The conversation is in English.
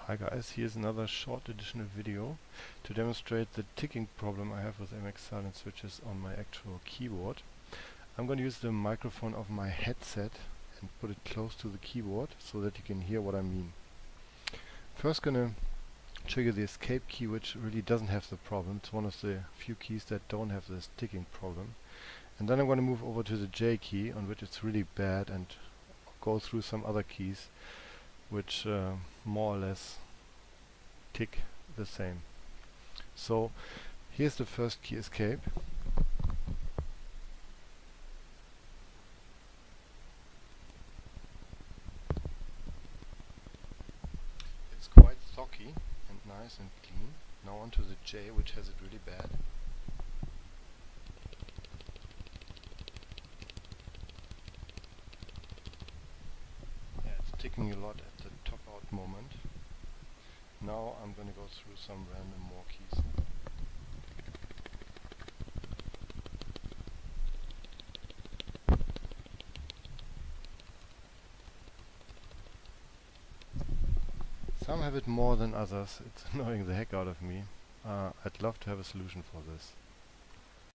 Hi guys, here's another short additional video to demonstrate the ticking problem I have with MX Silent switches on my actual keyboard. I'm going to use the microphone of my headset and put it close to the keyboard so that you can hear what I mean. First going to trigger the escape key, which really doesn't have the problem. It's one of the few keys that don't have this ticking problem. And then I'm going to move over to the J key, on which it's really bad, and go through some other keys which more or less tick the same. So here's the first key, escape. It's quite thocky and nice and clean. Now onto the J, which has it really bad. Yeah, it's ticking a lot at the top out moment. Now I'm going to go through some random more keys. Some have it more than others. It's annoying the heck out of me. I'd love to have a solution for this.